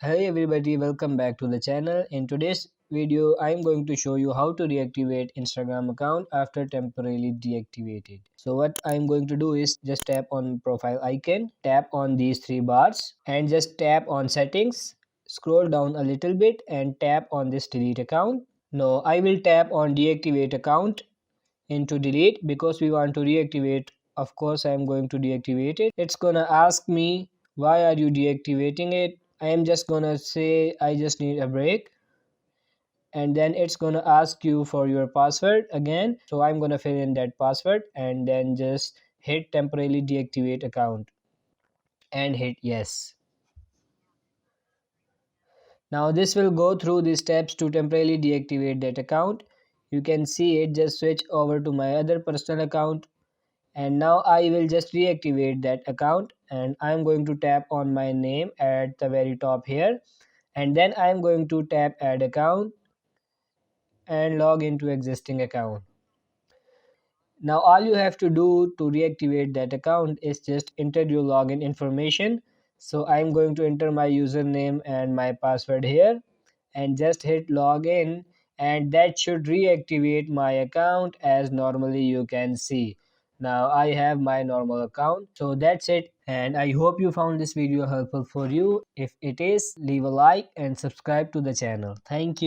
Hey everybody, welcome back to the channel. In today's video, I'm going to show you how to reactivate Instagram account after temporarily deactivated. So what I'm going to do is just tap on profile icon, tap on these three bars and just tap on settings, scroll down a little bit and tap on this delete account. Now I will tap on deactivate account into delete because we want to reactivate. Of course, I am going to deactivate it. It's gonna ask me why are you deactivating it. I am just gonna say I just need a break, and then it's gonna ask you for your password again. So I'm gonna fill in that password and then just hit temporarily deactivate account and hit yes. Now this will go through the steps to temporarily deactivate that account. You can see it just switch over to my other personal account, and now I will just reactivate that account, and I'm going to tap on my name at the very top here, and then I'm going to tap add account and log into existing account. Now all you have to do to reactivate that account is just enter your login information. So I'm going to enter my username and my password here and just hit login, and that should reactivate my account as normally you can see. Now I have my normal account. So that's it, and I hope you found this video helpful for you. If it is, leave a like and subscribe to the channel. Thank you.